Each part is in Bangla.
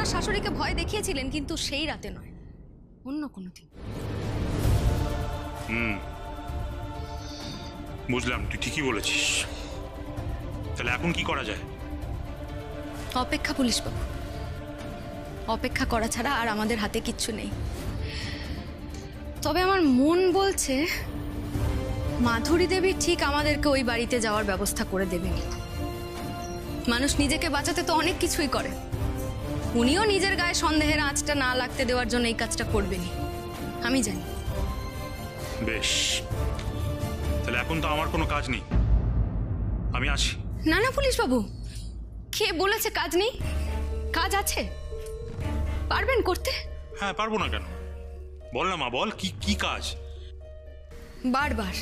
আপনার শাশুড়িকে ভয় দেখিয়েছিলেন, কিন্তু সেই রাতে নয়, অন্য কোনো দিন। বুঝলাম, তুই ঠিকই বলেছিস। তাহলে এখন কি করা যায়? অপেক্ষা পুলিশবাবু, অপেক্ষা করা ছাড়া আর আমাদের হাতে কিচ্ছু নেই। তবে আমার মন বলছে মাধুরী দেবী ঠিক আমাদেরকে ওই বাড়িতে যাওয়ার ব্যবস্থা করে দেবেন। মানুষ নিজেকে বাঁচাতে তো অনেক কিছুই করে, উনিও নিজের গায়ে সন্দেহের আঁচটা না লাগতে দেওয়ার জন্য এই কাজটা করবেনই, আমি জানি। বেশ, তাহলে এখন তো আমার কোনো কাজ নেই, আমি আসি। না না পুলিশবাবু, কে বলেছে কাজ নেই? কাজ আছে, পারবেন করতে। হ্যাঁ, পারবো না কেন? বল না মা, বল কি কি কাজ? বারবার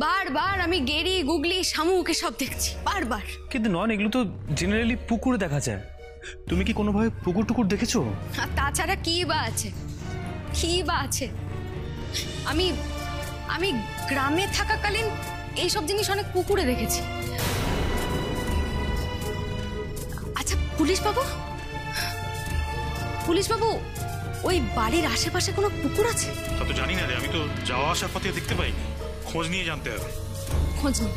বারবার আমি গেরি, গুগলি, শামুক এসব দেখছি বারবার। কিন্তু নন, এগুলো তো জেনারেলি পুকুরে দেখা যায়। তুমি কি কোনোভাবে পুকুর টুকুর দেখেছো? আর তাছাড়া কি বা আছে, কি বা আছে? আমি আমি গ্রামে থাকাকালীন এইসব জিনিস অনেক পুকুরে দেখেছি। আচ্ছা পুলিশবাবু, পুলিশবাবু, ওই বাড়ির আশেপাশে কোনো পুকুর আছে? তা তো জানি না রে, আমি তো যাওয়া আসার পথে দেখতে পাই, খোঁজ নিয়ে জানতে হবে। খোঁজ নিন,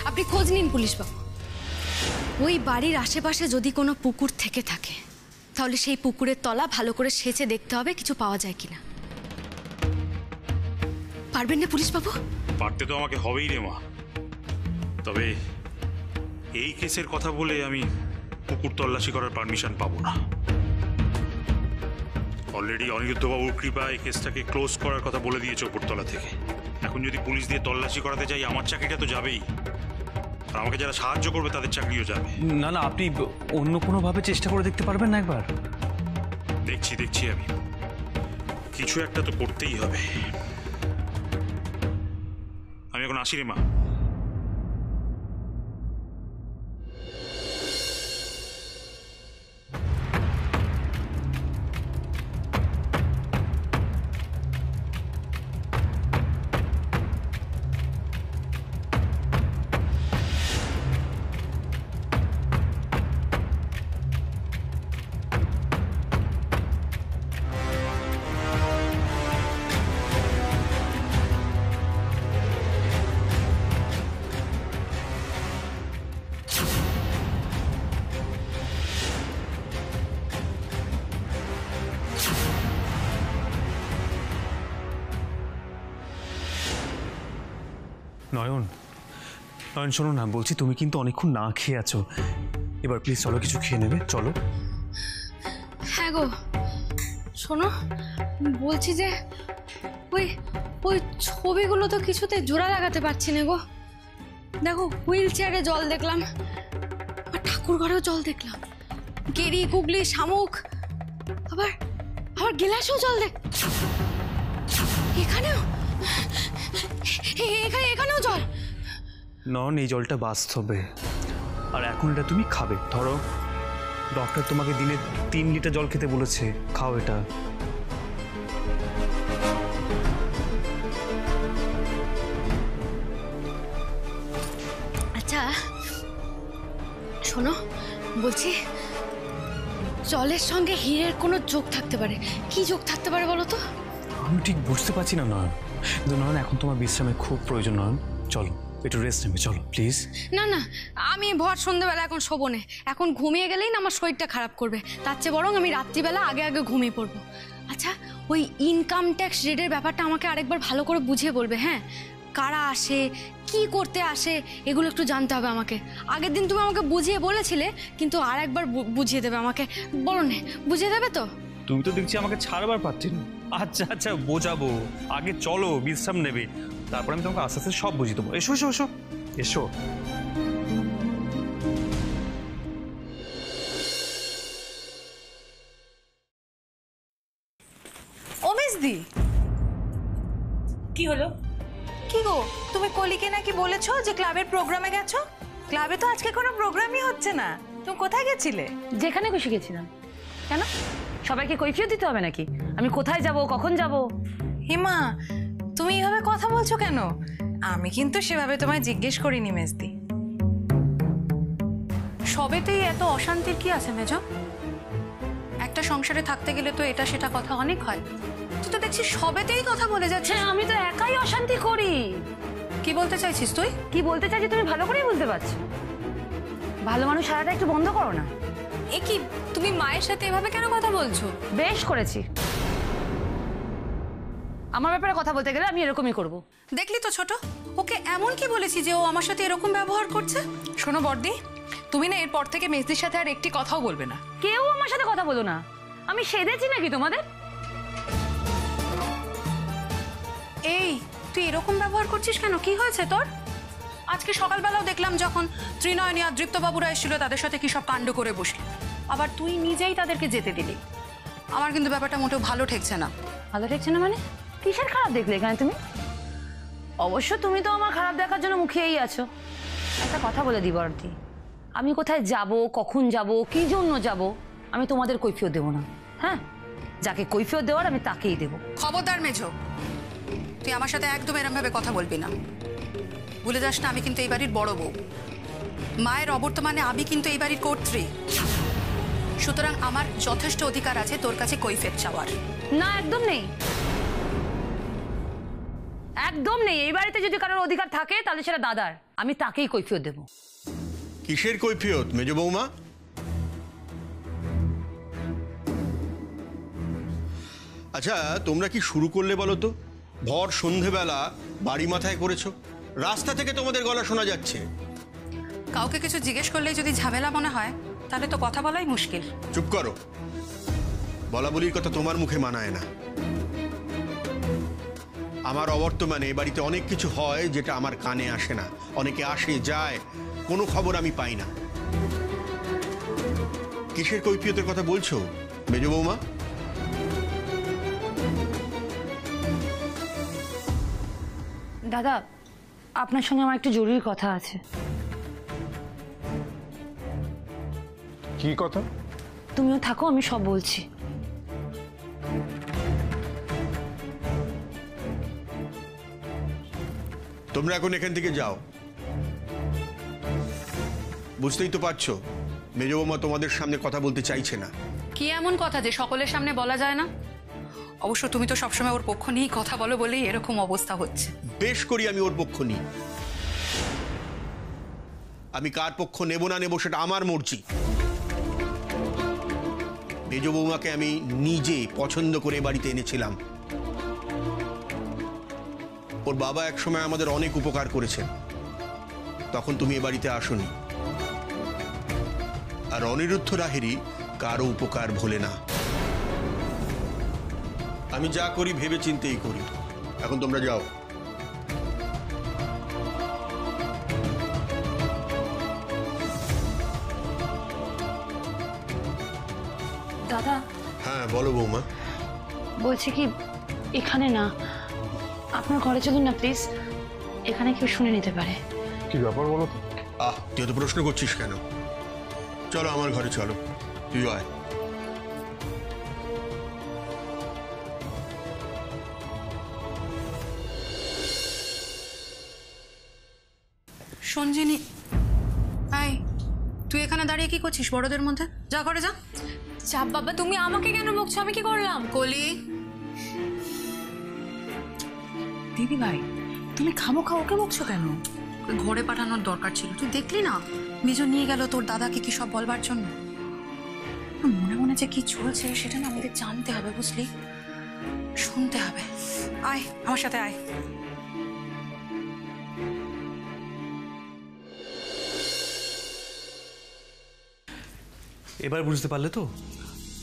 আপনি খোঁজ নিন পুলিশবাবু। ওই বাড়ির আশেপাশে যদি কোনো পুকুর থেকে থাকে, তাহলে সেই পুকুরের তলা ভালো করে সেচে দেখতে হবে কিছু পাওয়া যায় কিনা। পারবেন না পুলিশবাবু? পারতে তো আমাকে হবেই রে মা, তবে এই কেসের কথা বলে আমি পুকুর তল্লাশি করার পারমিশন পাবো না। অলরেডি অনিরুদ্ধবাবুর কৃপা এই কেসটাকে ক্লোজ করার কথা বলে দিয়েছে উপরতলা থেকে। এখন যদি পুলিশ দিয়ে তল্লাশি করাতে যাই, আমার চাকরিটা তো যাবেই, আর আমাকে যারা সাহায্য করবে তাদের চাকরিও যাবে। না না, আপনি অন্য কোনোভাবে চেষ্টা করে দেখতে পারবেন না একবার? দেখছি দেখছি, আমি কিছু একটা তো করতেই হবে। আমি এখন আসি রে মা। নয়ন, নয়ন শোনো না, বলছি তুমি কিন্তু অনেকক্ষণ না খেয়ে আছো, এবার প্লিজ চলো কিছু খেয়ে নেবে, চলো। হ্যাঁ গো, শোনো, বলছি যে ওই ওই ছবিগুলো তো কিছুতে জোড়া লাগাতে পারছি না গো। দেখো, হুইল চেয়ারে জল দেখলাম, আর ঠাকুর ঘরেও জল দেখলাম, গেরি, গুগলি, শামুক, আবার আবার গিলাসেও জল দেখ, এখানেও এখানেও জল। নন, এই জলটা বাস্তবে, আর এখন এটা তুমি খাবে। ধরো, ডক্টর তোমাকে দিনে 3 লিটার জল খেতে বলেছে, খাও এটা। আচ্ছা শোনো, বলছি জলের সঙ্গে হীরের কোনো যোগ থাকতে পারে, কি যোগ থাকতে পারে বলো তো? আমি ঠিক বুঝতে পারছি না নয়ন, কিন্তু নয়ন এখন তোমার বিশ্রামের খুব প্রয়োজন। নয়ন চলো একটু রেস্ট নেবে, চলো প্লিজ। না না, আমি ভর সন্ধ্যেবেলা এখন শোবো না, এখন ঘুমিয়ে গেলেই না আমার শরীরটা খারাপ করবে, তার চেয়ে বরং আমি রাত্রিবেলা আগে আগে ঘুমিয়ে পড়বো। আচ্ছা, ওই ইনকাম ট্যাক্স রেডের ব্যাপারটা আমাকে আরেকবার ভালো করে বুঝিয়ে বলবে, হ্যাঁ? কারা আসে, কি করতে আসে, এগুলো একটু জানতে হবে আমাকে। আগের দিন তুমি আমাকে বুঝিয়ে বলেছিলে, কিন্তু আর একবার বুঝিয়ে দেবে আমাকে, বলো না, বুঝিয়ে দেবে তো? তুমি তো দেখছি আমাকে ছাড়বার পাচ্ছি না। আচ্ছা আচ্ছা, বোঝাবো, আগে চলো বিশ্রাম নেবে, তারপর আমি তোমাকে আস্তে আস্তে সব বুঝিয়ে দেবো। এসো এসো এসো এসো। ও মেজদি, কি হলো? কি গো, তুমি কলিকে নাকি বলেছো যে ক্লাবের প্রোগ্রামে গেছো? ক্লাবে তো আজকে কোনো প্রোগ্রামই হচ্ছে না, তুমি কোথায় গেছিলে? যেখানে খুশি গেছিলাম। কেন, সবাইকে কৈফিয়ত দিতে হবে নাকি? আমি কোথায় যাব, কখন যাব? হিমা, তুমি এইভাবে কথা বলছো কেন? আমি কিন্তু সেভাবে তোমায় জিজ্ঞেস করিনি মেজদি। সবেতেই এত অশান্তির কি আছে মেজ? একটা সংসারে থাকতে গেলে তো এটা সেটা কথা অনেক হয়। তুই তো দেখছিস সবেতেই কথা বলে যাচ্ছে। হ্যাঁ, আমি তো একাই অশান্তি করি। কি বলতে চাইছিস তুই? কি বলতে চাইছি তুমি ভালো করেই বুঝতে পারছো। ভালো মানুষ সারাটা একটু বন্ধ করো না। এ কি, তুমি মায়ের সাথে এভাবে কেন কথা বলছো? বেশ করেছি। আমার ব্যাপারে কথা বলতে গেলে আমি এরকমই করব। দেখলি তো ছোট, ওকে এমন কি বলেছি যে ও আমার সাথে এরকম ব্যবহার করছে? শোনো বর্দি, তুমি না এরপর থেকে মেজদির সাথে আর একটি কথাও বলবে না। কেউ আমার সাথে কথা বলো না। আমি সেধেছি নাকি তোমাদের? এই, তুই এরকম ব্যবহার করছিস কেন? কি হয়েছে তোর? আজকে সকালবেলাও দেখলাম যখন ত্রিনয়নী আর দৃপ্তবাবুরা এসেছিল তাদের সাথে কি সব কাণ্ড করে বসলি, আবার তুই নিজেই তাদেরকে যেতে দিলি। আমার কিন্তু ব্যাপারটা মোটেও ভালো ঠেকছে না। ভালো ঠেকছে না মানে? কিসের খারাপ দেখলে এখানে তুমি? অবশ্য তুমি তো আমার খারাপ দেখার জন্য মুখিয়েই আছো। একটা কথা বলে দিই বর্দি, আমি কোথায় যাব, কখন যাব, কি জন্য যাব, আমি তোমাদের কৈফিয়ত দেবো না। হ্যাঁ, যাকে কৈফিয়ত দেওয়ার আমি তাকেই দেবো। খবরদার মেঝো, তুই আমার সাথে একদম এরম ভাবে কথা বলবি না। ভুলে যাস না আমি কিন্তু এই বাড়ির বড় বউ। মায়ের অবর্তমানে আমি কিন্তু এই বাড়ির কর্ত্রী। সুতরাং আমার যথেষ্ট অধিকার আছে তোর কাছে কৈফিয়ত চাওয়ার। না, একদম নেই, একদম নেই। এই বাড়িতে যদি কারোর অধিকার থাকে তাহলে সেটা দাদার। আমি তাকেই কৈফিয়ত দেবো। কিসের কৈফিয়ত মেজ বৌমা? আচ্ছা, তোমরা কি শুরু করলে বলো তো? ভর সন্ধেবেলা বাড়ি মাথায় করেছো, রাস্তা থেকে তোমাদের গলা শোনা যাচ্ছে। কাউকে কিছু জিজ্ঞেস করলেই যদি ঝামেলা মনে হয় তাহলে তো কথা বলাই মুশকিল। চুপ করো, বলা বলির কথা তোমার মুখে মানায় না। আমার অবর্তমানে এ বাড়িতে অনেক কিছু হয় যেটা আমার কানে আসে না। অনেকে আসে যায়, কোনো খবর আমি পাই না। কিসের কৈফিয়তের কথা বলছো মেজ বৌমা? দাদা, আপনার সঙ্গে আমার একটু জরুরি কথা আছে। কি কথা? তুমিও থাকো, আমি সব বলছি। তোমরা এখন এখান থেকে যাও। বুঝতেই তো পারছো মেজ বৌমা তোমাদের সামনে কথা বলতে চাইছে না। কি এমন কথা যে সকলের সামনে বলা যায় না? অবশ্য তুমি তো সবসময় ওর পক্ষ নিয়েই কথা বলো বলেই এরকম অবস্থা হচ্ছে। বেশ করি আমি ওর পক্ষ নিই। আমি কার পক্ষ নেব না নেব সেটা আমার মর্জি। মেজ বৌমাকে আমি নিজে পছন্দ করে বাড়িতে এনেছিলাম। ওর বাবা একসময় আমাদের অনেক উপকার করেছেন, তখন তুমি এ বাড়িতে আসোনি। আর অনিরুদ্ধ রাহেরই কারো উপকার ভোলে না। আমি যা করি ভেবে চিন্তেই করি। এখন তোমরা যাও। দাদা, হ্যাঁ বলো বৌমা। বলছি কি, এখানে না, আপনার ঘরে চলুন না প্লিজ। এখানে কেউ শুনে নিতে পারে। কি ব্যাপার বলো তো? তুই এত প্রশ্ন করছিস কেন? চলো আমার ঘরে চলো, তুই আয়। সঞ্জিনী, আয়, তুই এখানে দাঁড়িয়ে কি করছিস বড়দের মধ্যে? যা করে যা। চাপ বাবা, তুমি আমাকে কেন বকছো? আমি কি করলাম? কলি, দিদি ভাই, তুমি খামোখা ওকে বকছো কেন? ওকে ঘরে পাঠানোর দরকার ছিল। তুই দেখলি না মেজো নিয়ে গেল তোর দাদাকে কি সব বলবার জন্য। মনে মনে যে কি চলছে সেটা না আমাদের জানতে হবে, বুঝলি? শুনতে হবে। আয় আমার সাথে আয়। এবার বুঝতে পারলে তো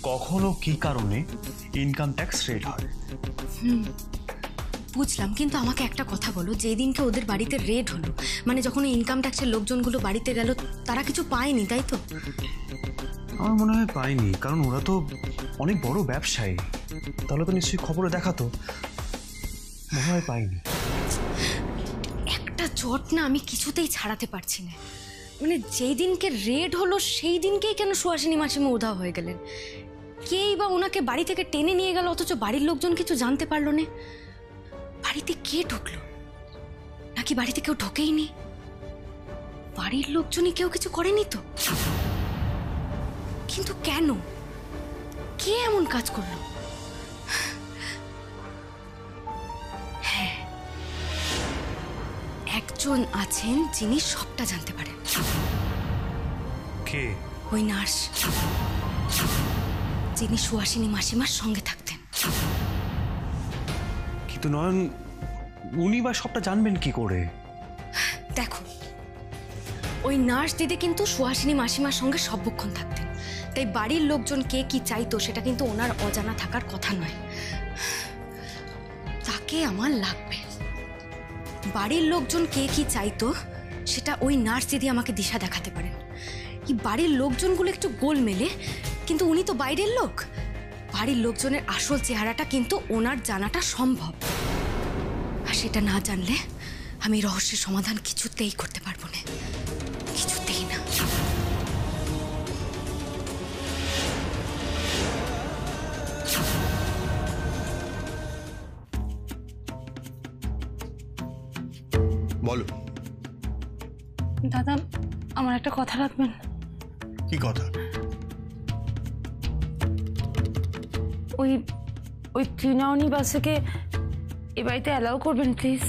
কখনো কি কারণে ইনকাম ট্যাক্স রেট হয়? বুঝলাম, কিন্তু আমাকে একটা কথা বলো, যেদিনকে ওদের বাড়িতে রেড হলো, মানে যখন ইনকাম ট্যাক্সের লোকজনগুলো বাড়িতে গেল, তারা কিছু পায়নি তাই তো? আমার মনে হয় পাইনি, কারণ ওরা তো অনেক বড় ব্যবসায়ী। তাহলে তো নিশ্চয়ই খবরে দেখাতো। মনে হয় পাইনি। একটা জট না আমি কিছুতেই ছাড়াতে পারছি না। মানে যেই দিনকে রেড হলো সেই দিনকেই কেন সুহাসিনী মাসিমা উধাও হয়ে গেলেন? কেই বা ওনাকে বাড়ি থেকে টেনে নিয়ে গেল, অথচ বাড়ির লোকজন কিছু জানতে পারলো না। বাড়িতে কে ঢুকলো? নাকি বাড়িতে কেউ ঢোকেইনি? বাড়ির লোকজনই কেউ কিছু করেনি তো? কিন্তু কেন? কে এমন কাজ করলো? হ্যাঁ, একজন আছেন যিনি সবটা জানতে পারেন। কে? ওই নার্স, যিনি সুহাসিনী মাসিমার সঙ্গে থাকতেন। কিন্তু নয়ন, উনি বা সবটা জানবেন কি করে? দেখো, ওই নার্স দিদি কিন্তু সুহাসিনী মাসিমার সঙ্গে সর্বক্ষণ থাকতেন, তাই বাড়ির লোকজন কে কি চাইতো সেটা কিন্তু ওনার অজানা থাকার কথা নয়। তাকে আমার লাগবে। বাড়ির লোকজন কে কি চাইতো সেটা ওই নার্স দিদি আমাকে দিশা দেখাতে পারেন। এই বাড়ির লোকজনগুলো একটু গোলমেলে, কিন্তু উনি তো বাইরের লোক। বাড়ির লোকজনের আসল চেহারাটা কিন্তু ওনার জানাটা সম্ভব, আর সেটা না জানলে আমি রহস্যের সমাধান কিছুতেই করতে পারবো না, কিছুতেই না। বলো, দাদা আমার একটা কথা রাখবেন। কি কথা? ওই ত্রিনয়নী বাসুকে এ বাড়িতে অ্যালাউ করবেন প্লিজ?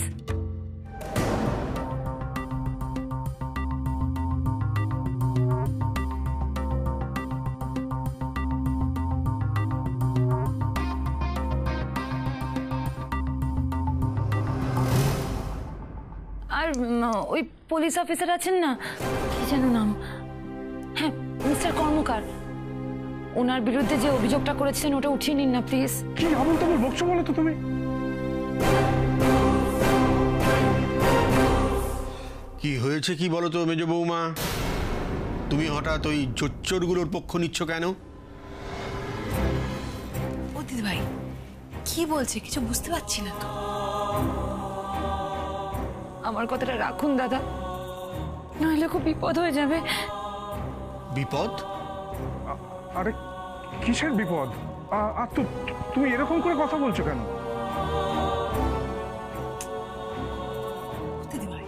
আর ওই পুলিশ অফিসার আছেন না, কি যেন নাম, হ্যাঁ মিস্টার কর্মকার, ওনার বিরুদ্ধে যে অভিযোগটা করেছিলেন ওটা উঠিয়ে নিন না প্লিজ। কি আবল তাবল বকছো বলো তো তুমি? কি হয়েছে কি বলো তো মেজ বৌমা? তুমি হঠাৎ ওই জোচ্চোরগুলোর পক্ষ নিচ্ছ কেন? ও দিদিভাই কি বলছে কিছু বুঝতে পারছি না তো। আমার কথাটা রাখুন দাদা, নইলে খুব বিপদ হয়ে যাবে। বিপদ? আরে কিসের বিপদ? আর তুমি এরকম করে কথা বলছো কেন? দিদিভাই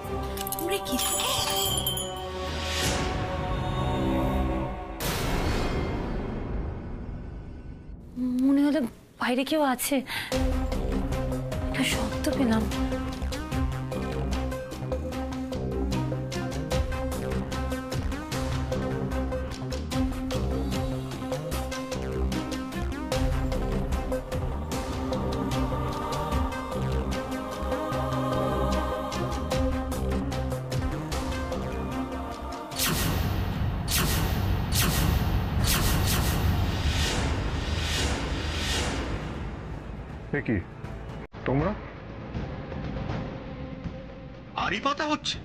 তোমরা কি মনে হলো বাইরে কেউ আছে, একটা শব্দ পেলাম। কি তোমরা? আড়ি পাতা হচ্ছে,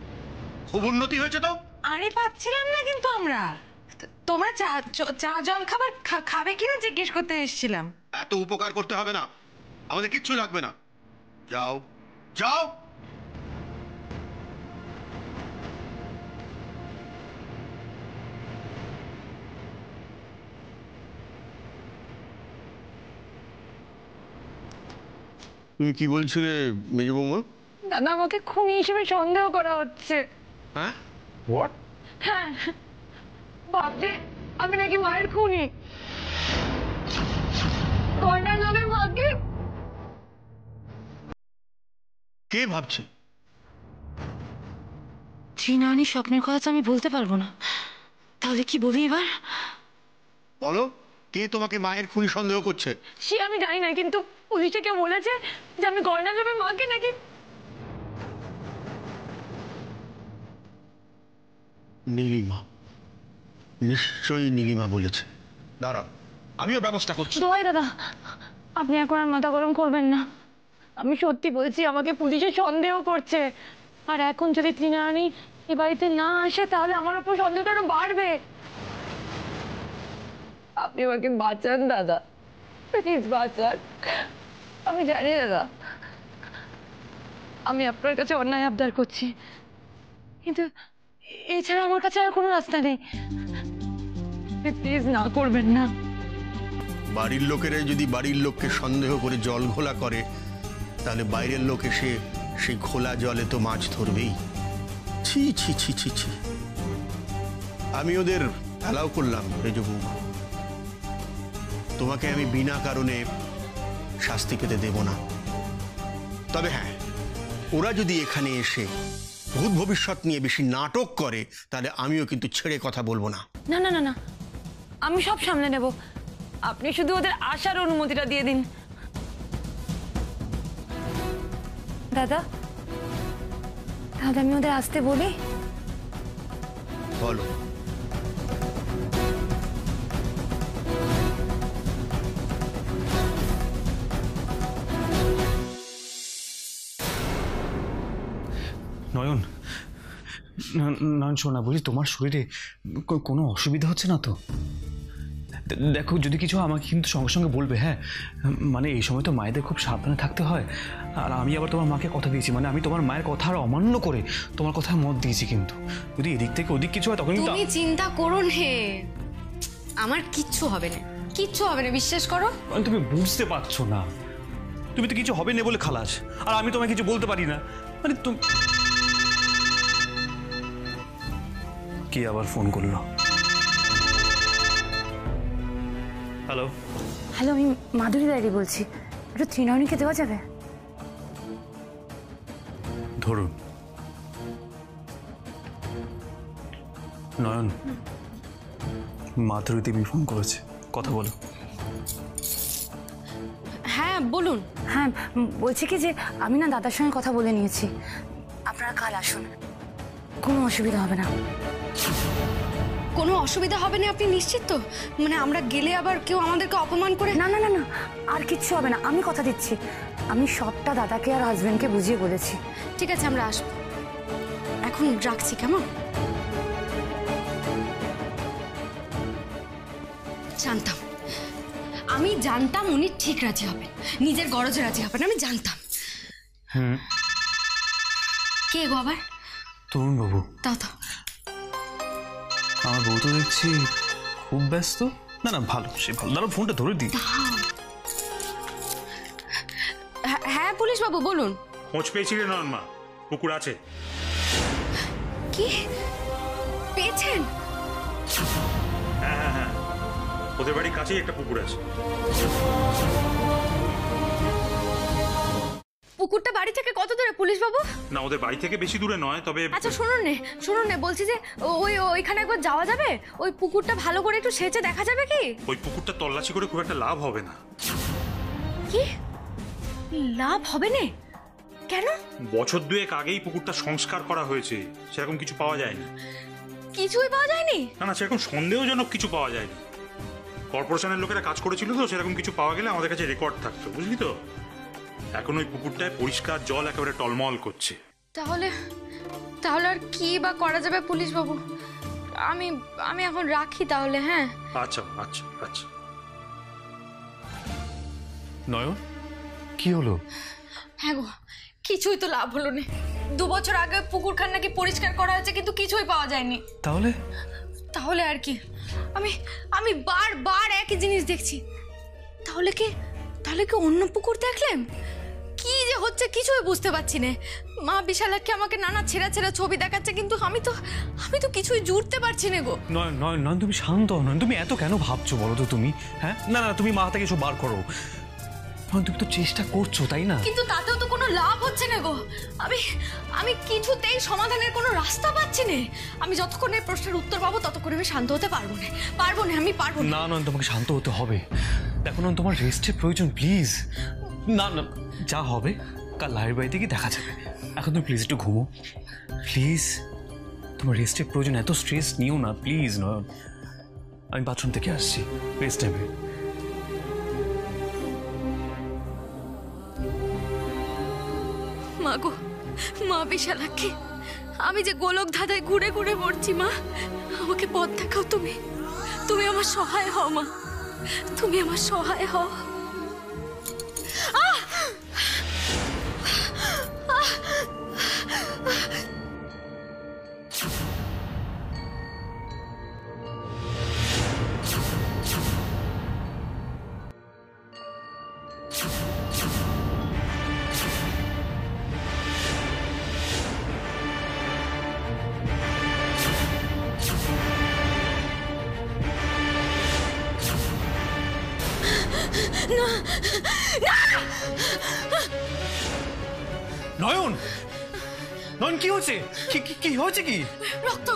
খুব উন্নতি হয়েছে তো। আরে পাচ্ছিলাম না কিন্তু আমরা, তোমরা চা জল খাবার খাবে কিনা জিজ্ঞেস করতে এসেছিলাম। এত উপকার করতে হবে না, আমাদের কিচ্ছু লাগবে না। যাও যাও। তুমি কি বলছিলে মেজ বৌমা? দাদা আমাকে খুনি হিসেবে সন্দেহ করা হচ্ছে। হ্যাঁ? হোয়াট? হ্যাঁ, ভাবছে আমি নাকি মায়ের খুনি। গয়নার লোকের মাকে। কে ভাবছে? ত্রিনয়নী স্বপ্নের কথা তো আমি বলতে পারবো না, তাহলে কি বলি এবার? বলো, কে তোমাকে মায়ের খুনি সন্দেহ করছে? সে আমি জানি না, কিন্তু পুলিশে কেউ বলেছে যে আমি গয়নার লোকের মাকে নাকি। নীলিমা, নিশ্চয়ই নীলিমা বলেছে। দাঁড়াও, আমিও ব্যবস্থা করছি। দোহাই দাদা, আপনি এখন আর মাথা গরম করবেন না। আমি সত্যি বলছি, আমাকে পুলিশে সন্দেহ করছে, আর এখন যদি ত্রিনয়নী এ বাড়িতে না আসে তাহলে আমার উপর সন্দেহটা আরো বাড়বে। আপনি আমাকে বাঁচান দাদা, প্লিজ বাঁচান। আমি জানি দাদা আমি আপনার কাছে অন্যায় আবদার করছি, কিন্তু এছাড়া আমার কাছে আর কোনো রাস্তা নেই। প্লিজ না করবেন না। বাড়ির লোকেরা যদি বাড়ির লোককে সন্দেহ করে জল ঘোলা করে, তাহলে বাইরের লোক এসে সেই ঘোলা জলে তো মাছ ধরবেই। ছি ছি ছি ছি ছি। আমি ওদের অ্যালাউ করলাম মেজ বৌমা, তোমাকে আমি বিনা কারণে শাস্তি পেতে দেব না। তবে হ্যাঁ, ওরা যদি এখানে এসে ভূত ভবিষ্যৎ নিয়ে বেশি নাটক করে তাহলে আমিও কিন্তু ছেড়ে কথা বলবো না। না না না না, আমি সব সামলে নেব, আপনি শুধু ওদের আসার অনুমতিটা দিয়ে দিন। দাদা দাদা, আমি ওদের আসতে বলি? বলো। নয়ন, নয়ন শোনা, বলি তোমার শরীরে কোনো অসুবিধা হচ্ছে না তো? দেখো, যদি কিছু আমাকে কিন্তু সঙ্গে সঙ্গে বলবে, হ্যাঁ? মানে এই সময় তো মায়েদের খুব সাবধানে থাকতে হয়, আর আমি আবার তোমার মাকে কথা দিয়েছি, মানে আমি তোমার মায়ের কথা আর অমান্য করে তোমার কথায় মত দিয়েছি, কিন্তু যদি এদিক থেকে ওদিক কিছু হয় তখন কিন্তু তুমি চিন্তা করো নে, আমার কিচ্ছু হবে না, কিচ্ছু হবে না, বিশ্বাস করো। তুমি বুঝতে পারছো না, তুমি তো কিছু হবে না বলে খালাস, আর আমি তোমায় কিছু বলতে পারি না, মানে তুমি। কে আবার ফোন করলো? হ্যালো হ্যালো, আমি মাধুরী ডায়েরি বলছি, একটু ত্রিনয়নীকে দেওয়া যাবে? ধরুন। নয়ন, মাধুরী দেবী ফোন করেছে, কথা বলো। হ্যাঁ বলুন। হ্যাঁ, বলছি কি যে আমি না দাদার সঙ্গে কথা বলে নিয়েছি, আপনারা কাল আসুন, কোনো অসুবিধা হবে না। কোনো অসুবিধা হবে না আপনি নিশ্চিত তো? মানে আমরা গেলে আবার কেউ আমাদেরকে অপমান করে? না না না না, আর কিচ্ছু হবে না, আমি কথা দিচ্ছি, আমি সবটা দাদাকে আর হাজবেন্ডকে বুঝিয়ে বলেছি। ঠিক আছে, আমরা আসবো, এখন রাখছি, কেমন? জানতাম, আমি জানতাম উনি ঠিক রাজি হবেন, নিজের গরজে রাজি হবেন, আমি জানতাম। কে গো আবার? তরুণ বাবু। তাও তো আমার বউ তো দেখছি খুব ব্যস্ত। না না, ভালো, সে ভালো, দাঁড়াও ফোনটা ধরে দিই। হ্যাঁ পুলিশ বাবু বলুন। খোঁজ পেয়েছিলে নয়ন মা? পুকুর আছে। কি পেয়েছেন? হ্যাঁ হ্যাঁ হ্যাঁ, ওদের বাড়ির কাছেই একটা পুকুর আছে। পুকুরটা বাড়ি থেকে কত দূরে পুলিশ বাবু? না, ওদের বাড়ি থেকে বেশি দূরে নয়, তবে আচ্ছা শুনুন নে, বলছি যে ওইখানে একবার যাওয়া যাবে? ওই পুকুরটা ভালো করে একটু সেচে দেখা যাবে কি? ওই পুকুরটা তল্লাশি করে খুব একটা লাভ হবে না। কি লাভ হবে না? কেন? বছর দুয়েক আগেই পুকুরটা সংস্কার করা হয়েছে, সেরকম কিছু পাওয়া যায়নি। কিছুই পাওয়া যায়নি? না না, সেরকম সন্দেহজনক কিছু পাওয়া যায়নি। কর্পোরেশনের লোকেরা কাজ করেছিল তো, সেরকম কিছু পাওয়া গেলে আমাদের কাছে রেকর্ড থাকতো, বুঝলি তো? এখন ওই পুকুরটায় পরিষ্কার জল একেবারে টলমল করছে। তাহলে আর কি বা করা যাবে পুলিশ বাবু? আমি এখন রাখি তাহলে। হ্যাঁ আচ্ছা আচ্ছা আচ্ছা। নয়ন, কি হলো? হ্যাঁ গো, কিছুই তো লাভ হলো না। 2 বছর আগে পুকুরখান নাকি পরিষ্কার করা হয়েছে, কিন্তু কিছুই পাওয়া যায়নি। তাহলে আর কি, আমি বারবার একই জিনিস দেখছি। তাহলে কি অন্য পুকুর দেখলেন? কি যে হচ্ছে কিছুই বুঝতে পারছি না। মা বিশালাক্ষী আমাকে নানা ছেঁড়া ছবি দেখাচ্ছে, কিন্তু আমি তো কিছুই জুড়তে পারছি না গো। নয়ন, তুমি শান্ত হও। নয়ন, তুমি এত কেন ভাবছো বলো তো তুমি? হ্যাঁ, না না, তুমি মাথা থেকে এসব বার করো। তুমি তো চেষ্টা করছো, তাই না? কিন্তু তাতেও তো কোনো লাভ হচ্ছে না গো। আমি কিছুতেই সমাধানের কোনো রাস্তা পাচ্ছি না। আমি যতক্ষণ এই প্রশ্নের উত্তর পাবো ততক্ষণ আমি শান্ত হতে পারবো না। আমি পারবো না। না, তোমাকে শান্ত হতে হবে। দেখো নয়ন, তোমার রেস্টের প্রয়োজন, প্লিজ। না না, যা হবে কাল লাইয়ের বাড়িতে গিয়ে দেখা যাবে। এখন তুমি প্লিজ একটু ঘুমো, প্লিজ। তোমার রেস্টের প্রয়োজন, এত স্ট্রেস নিও না প্লিজ। নয়ন, আমি বাথরুম থেকে আসছি, রেস্ট নেবে। মা গো, মা বিশালাক্ষী, আমি যে গোলক ধাঁধায় ঘুরে ঘুরে মরছি মা, আমাকে পথ দেখাও তুমি আমার সহায় হও মা, তুমি আমার সহায় হও। নয়ন, নয়ন কি হচ্ছে? কি হচ্ছে কি? রক্ত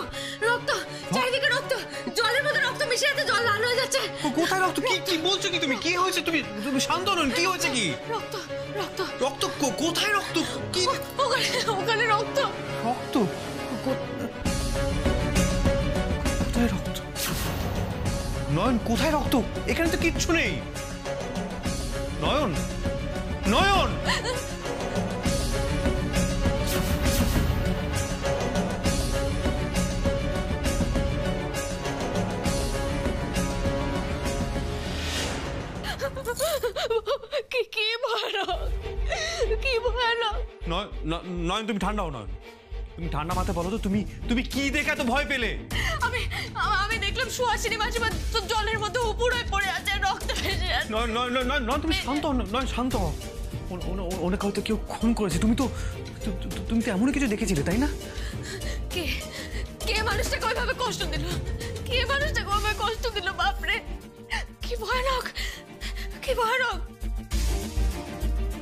রক্ত চারিদিকে রক্ত, জলের মধ্যে রক্ত মিশে আছে, জল লাল হয়ে যাচ্ছে। কোথায় রক্ত? কি বলছো কি তুমি? কি হয়েছে? তুমি শান্ত নন, কি হয়েছে কি? রক্ত রক্ত রক্ত কোথায়? রক্ত কি? ওখানে ওখানে রক্ত। রক্ত কোথায়? রক্ত নয়ন, কোথায় রক্ত? এখানে তো কিচ্ছু নেই। নয়ন, নয়ন, কি ভয়ানক, কি ভয়ানক। নয়ন তুমি ঠান্ডা হও। নয়ন তুমি ঠান্ডা মাথায় বলো তো, তুমি কি দেখে এত ভয় পেলে? আমি দেখলাম সুহাসিনী মাসিমা তো জলের মধ্যে উপর হয়ে পড়ে আছে, রক্ত ভেসে আছে। নয়ন তুমি শান্ত হও। নয়ন শান্ত হও। ওনাকে হয়তো কেউ খুন করেছে। তুমি তো এমন কিছু দেখেছিলে, তাই না? কে কে মানুষটাকে ওইভাবে কষ্ট দিল? কে মানুষটাকে ওইভাবে কষ্ট দিল? বাপরে, কি ভয়ানক, কি ভয়ানক।